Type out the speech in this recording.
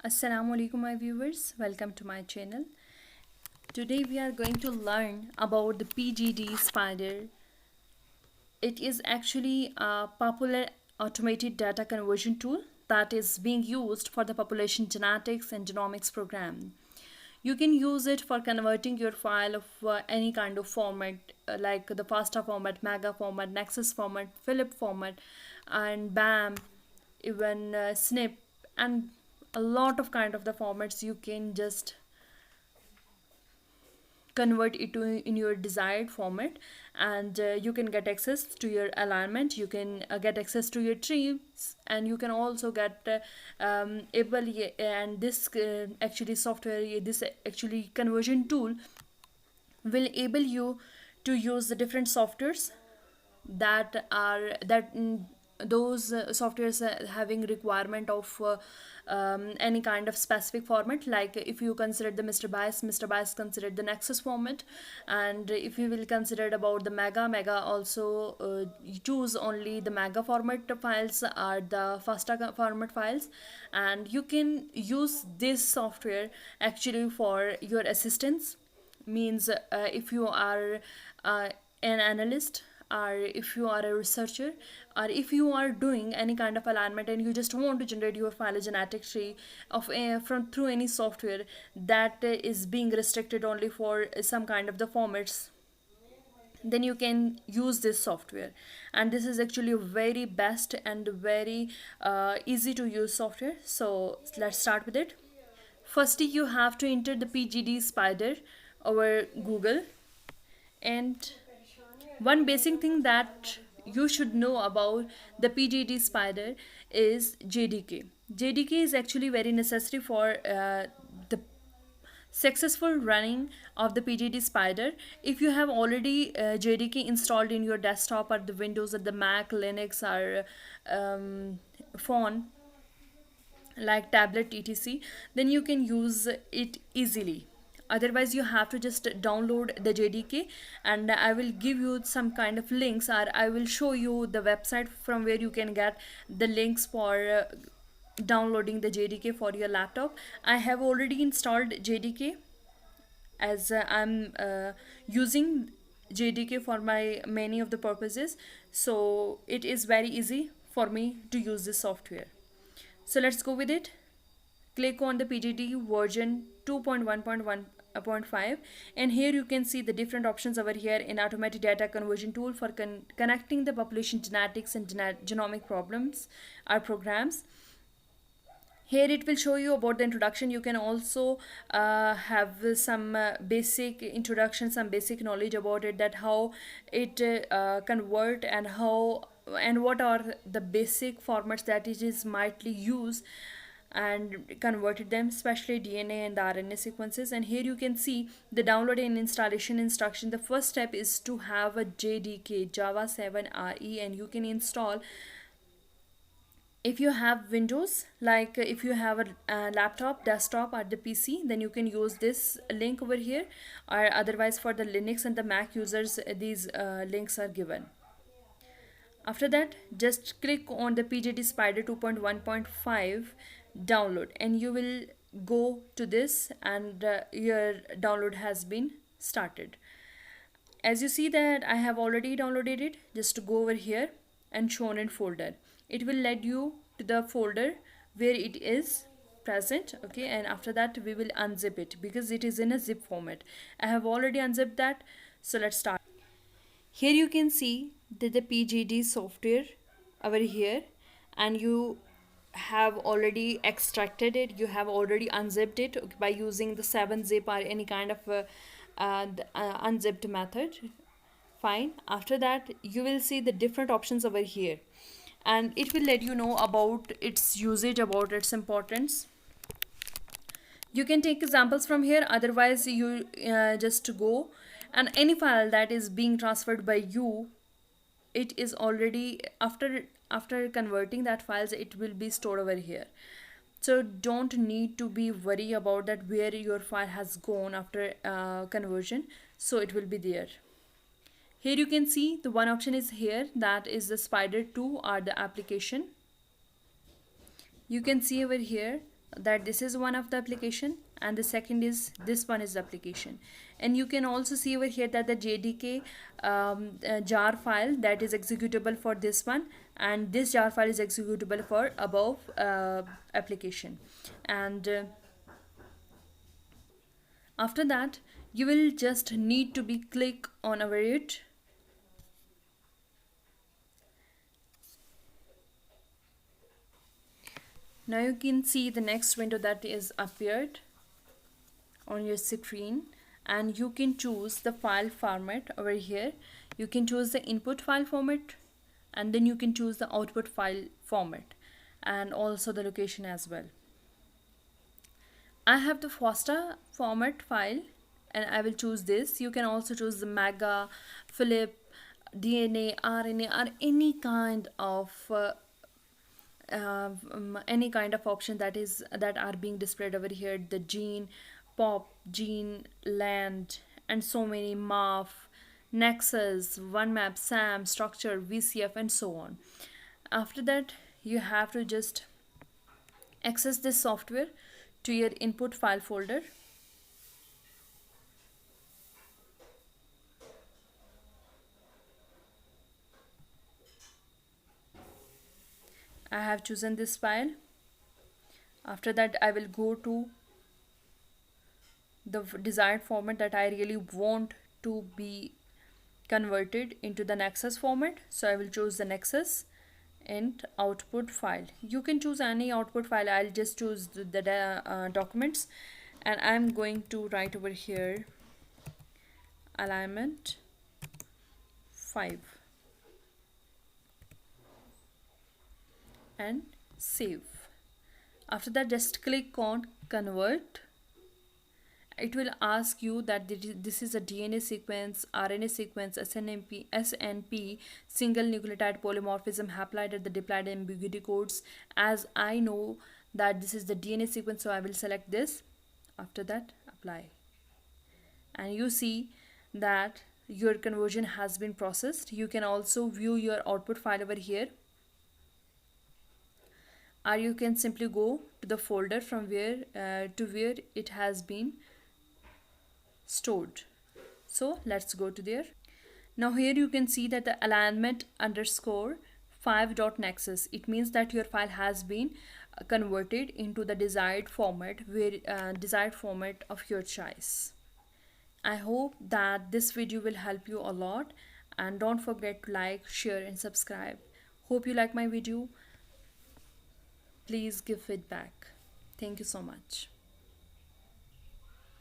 Assalamu alaikum my viewers, welcome to my channel. Today we are going to learn about the PGD spider. It is actually a popular automated data conversion tool that is being used for the population genetics and genomics program. You can use it for converting your file of any kind of format like the FASTA format, MEGA format, Nexus format, Philip format, and BAM, even SNP, and a lot of kind of the formats you can just convert it to in your desired format, and you can get access to your alignment, you can get access to your trees, and you can also get able and this actually software, this actually conversion tool will able you to use the different softwares that those softwares having requirement of any kind of specific format. Like if you consider the Mr. Bias considered the Nexus format, and if you will consider about the Mega also you choose only the Mega format files or the FASTA format files, and you can use this software actually for your assistance. Means if you are an analyst, or if you are a researcher, or if you are doing any kind of alignment and you just want to generate your phylogenetic tree of from through any software that is being restricted only for some kind of the formats, then you can use this software. And this is actually a very best and very easy to use software. So let's start with it. Firstly, you have to enter the PGD spider over Google. And one basic thing that you should know about the PGD spider is JDK. JDK is actually very necessary for the successful running of the PGD spider. If you have already JDK installed in your desktop or the Windows or the Mac, Linux, or phone like tablet etc, then you can use it easily. Otherwise you have to just download the JDK, and I will give you some kind of links, or I will show you the website from where you can get the links for downloading the JDK for your laptop. I have already installed JDK, as I'm using JDK for my many of the purposes, so it is very easy for me to use this software. So let's go with it. Click on the PGD version 2.1.1.5, and here you can see the different options over here in automated data conversion tool for connecting the population genetics and genomic problems or programs. Here it will show you about the introduction. You can also have some basic introduction, some basic knowledge about it, that how it convert, and how and what are the basic formats that it is mightly used and converted them, especially DNA and the RNA sequences. And here you can see the download and installation instruction. The first step is to have a JDK, Java 7 RE, and you can install. If you have Windows, like if you have a laptop, desktop, or the PC, then you can use this link over here, or otherwise for the Linux and the Mac users, these links are given. After that, just click on the PGD Spider 2.1.5 download, and you will go to this, and your download has been started. As you see that I have already downloaded it, just go over here and shown in folder. It will lead you to the folder where it is present. Okay, and after that we will unzip it because it is in a zip format. I have already unzipped that, so let's start. Here you can see that the PGD software over here, and you have already extracted it, you have already unzipped it by using the 7-zip or any kind of unzipped method. Fine. After that you will see the different options over here, and it will let you know about its usage, about its importance. You can take examples from here, otherwise you just go, and any file that is being transferred by you, it is already after converting that files, it will be stored over here. So don't need to be worry about that where your file has gone after conversion, so it will be there. Here you can see the one option is here, that is the Spider 2 or the application. You can see over here that this is one of the application, and the second is this one is the application. And you can also see over here that the jdk jar file that is executable for this one, and this jar file is executable for above application. And after that, you will just need to be click on over it. Now you can see the next window that is appeared on your screen, and you can choose the file format over here. You can choose the input file format, and then you can choose the output file format, and also the location as well. I have the FOSTA format file, and I will choose this. You can also choose the mega, Philip, DNA, RNA, or any kind of option that are being displayed over here. The gene, pop, gene, land, and so many MAF, Nexus, OneMap, SAM, structure, VCF, and so on. After that, you have to just access this software to your input file folder. I have chosen this file. After that, I will go to the desired format that I really want to be converted into the Nexus format. So I will choose the Nexus and output file. You can choose any output file. I'll just choose the documents, and I'm going to write over here alignment 5 and save. After that, just click on convert. It will ask you that this is a DNA sequence, RNA sequence, SNP, single nucleotide polymorphism, haplide at the diploid ambiguity codes. As I know that this is the DNA sequence, so I will select this. After that, apply. And you see that your conversion has been processed. You can also view your output file over here, or you can simply go to the folder from where it has been stored. So let's go to there. Now here you can see that the alignment underscore 5.nexus, it means that your file has been converted into the desired format of your choice. I hope that this video will help you a lot, and don't forget to like, share, and subscribe. Hope you like my video. Please give feedback. Thank you so much.